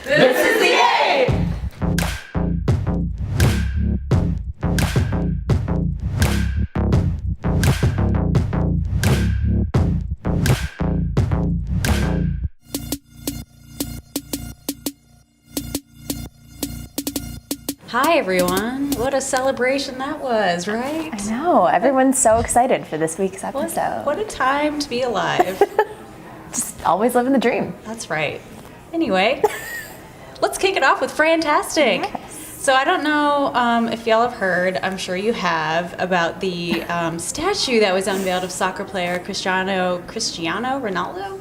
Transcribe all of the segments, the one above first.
This is the A! Hi everyone, what a celebration that was, right? I know, everyone's so excited for this week's episode. What a time to be alive. Just always living the dream. That's right. Anyway, let's kick it off with Fantastic. Yes. So I don't know if y'all have heard, I'm sure you have, about the statue that was unveiled of soccer player Cristiano Ronaldo.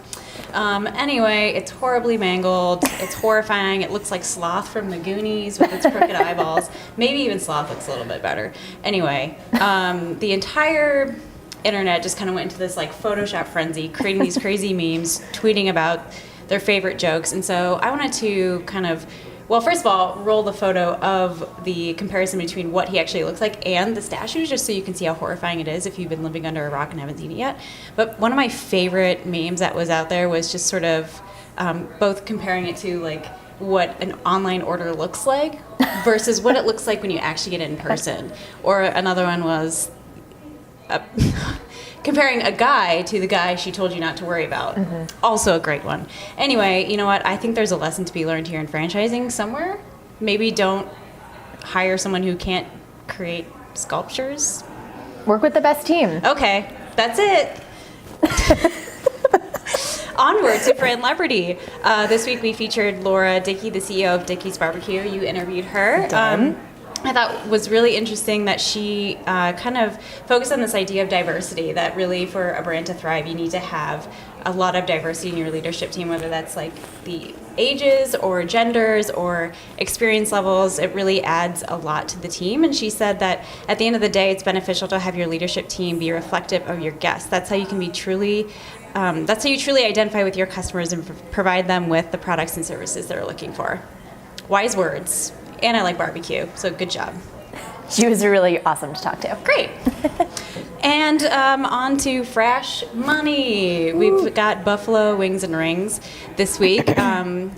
Anyway, it's horribly mangled. It's horrifying. It looks like Sloth from the Goonies with its crooked eyeballs. Maybe even Sloth looks a little bit better. Anyway, the entire internet just kind of went into this like Photoshop frenzy, creating these crazy memes, tweeting about their favorite jokes. And so I wanted to kind of, well, first of all, roll the photo of the comparison between what he actually looks like and the statue, just so you can see how horrifying it is if you've been living under a rock and haven't seen it yet. But one of my favorite memes that was out there was just sort of both comparing it to like what an online order looks like versus what it looks like when you actually get it in person. Or another one was comparing a guy to the guy she told you not to worry about. Mm-hmm. Also a great one. Anyway, you know what? I think there's a lesson to be learned here in franchising somewhere. Maybe don't hire someone who can't create sculptures. Work with the best team. Okay, that's it. Onward to Friend-lebrity. This week we featured Laura Dickey, the CEO of Dickey's Barbecue. You interviewed her. I thought was really interesting that she kind of focused on this idea of diversity, that really for a brand to thrive, you need to have a lot of diversity in your leadership team, whether that's like the ages or genders or experience levels. It really adds a lot to the team. And she said that at the end of the day, it's beneficial to have your leadership team be reflective of your guests. That's how you can be truly that's how you truly identify with your customers and provide them with the products and services they're looking for. Wise words. And I like barbecue, so good job. She was really awesome to talk to. Great. And on to Fresh Money. We've got Buffalo Wings and Rings this week.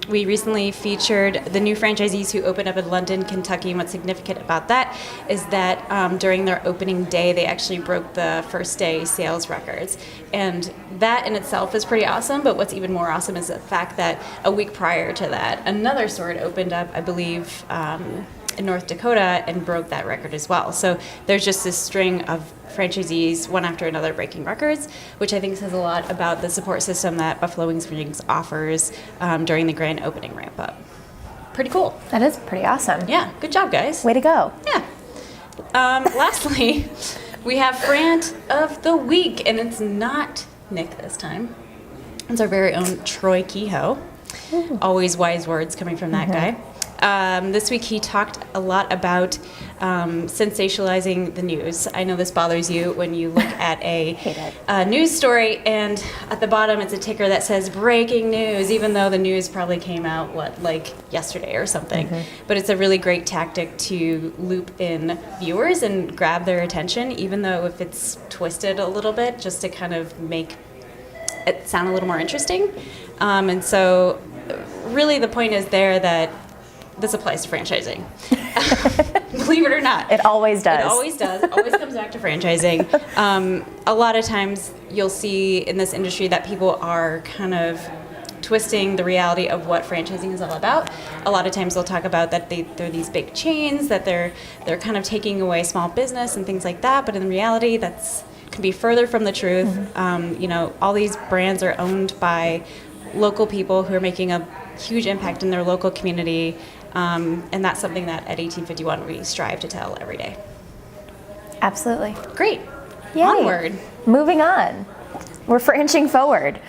We recently featured the new franchisees who opened up in London, Kentucky. And what's significant about that is that during their opening day, they actually broke the first day sales records. And that in itself is pretty awesome. But what's even more awesome is the fact that a week prior to that, another store had opened up, I believe, in North Dakota and broke that record as well. So there's just this string of franchisees, one after another, breaking records, which I think says a lot about the support system that Buffalo Wings and Rings offers during the grand opening ramp up. Pretty cool. That is pretty awesome. Yeah, good job, guys. Way to go. Yeah. Lastly, we have Frant of the Week, and it's not Nick this time. It's our very own Troy Kehoe. Ooh. Always wise words coming from that guy. This week he talked a lot about sensationalizing the news. I know this bothers you when you look at a news story and at the bottom it's a ticker that says breaking news, even though the news probably came out, like yesterday or something. Mm-hmm. But it's a really great tactic to loop in viewers and grab their attention, even though if it's twisted a little bit, just to kind of make it sound a little more interesting. And so really the point is there that this applies to franchising. Believe it or not. It always does. It always does. It always comes back to franchising. A lot of times you'll see in this industry that people are kind of twisting the reality of what franchising is all about. A lot of times they'll talk about that they're these big chains, that they're kind of taking away small business and things like that. But in reality, that's can be further from the truth. Mm-hmm. All these brands are owned by local people who are making a huge impact in their local community. And that's something that at 1851 we strive to tell every day. Absolutely. Great. Yay. Onward. Moving on. We're Frenching forward.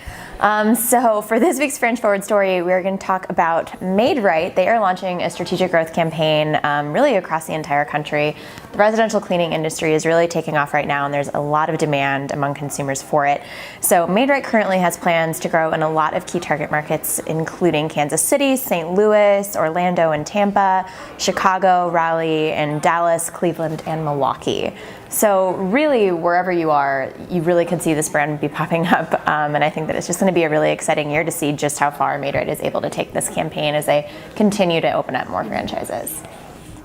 So for this week's French Forward story, we're going to talk about Made Right. They are launching a strategic growth campaign really across the entire country. The residential cleaning industry is really taking off right now, and there's a lot of demand among consumers for it. So Made Right currently has plans to grow in a lot of key target markets, including Kansas City, St. Louis, Orlando and Tampa, Chicago, Raleigh, and Dallas, Cleveland, and Milwaukee. So really, wherever you are, you really could see this brand be popping up. And I think that it's just going to be a really exciting year to see just how far Made Right is able to take this campaign as they continue to open up more franchises.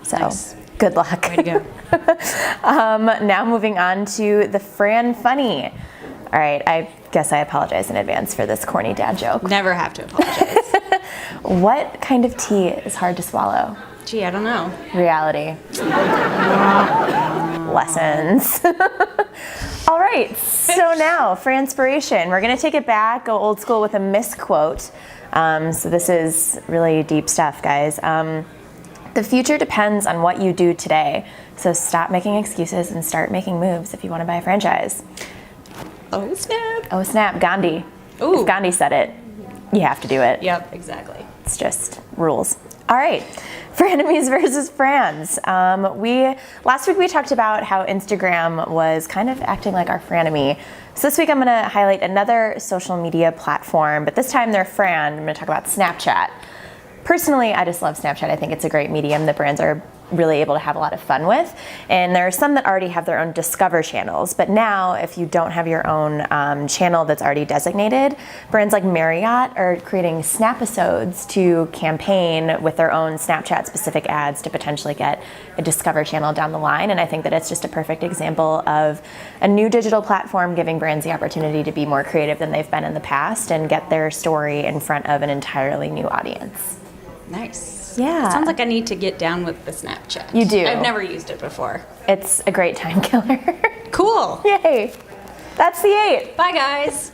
So Nice. Good luck. Way to go. Now moving on to the Fran Funny. All right, I guess I apologize in advance for this corny dad joke. Never have to apologize. What kind of tea is hard to swallow? Gee, I don't know. Reality. Lessons. All right, so now Transpiration. We're gonna take it back, go old school with a misquote. So this is really deep stuff, guys. The future depends on what you do today. So stop making excuses and start making moves if you want to buy a franchise. Oh, snap. Oh snap, Gandhi. Ooh. If Gandhi said it, you have to do it. Yep, exactly. It's just rules. All right, frenemies versus friends. Last week we talked about how Instagram was kind of acting like our frenemy. So this week I'm gonna highlight another social media platform, but this time they're Fran. I'm gonna talk about Snapchat. Personally, I just love Snapchat. I think it's a great medium that brands are really able to have a lot of fun with. And there are some that already have their own Discover channels. But now, if you don't have your own channel that's already designated, brands like Marriott are creating Snapisodes to campaign with their own Snapchat-specific ads to potentially get a Discover channel down the line. And I think that it's just a perfect example of a new digital platform giving brands the opportunity to be more creative than they've been in the past and get their story in front of an entirely new audience. Nice. Yeah. It sounds like I need to get down with the Snapchat. You do. I've never used it before. It's a great time killer. Cool. Yay. That's the 8. Bye, guys.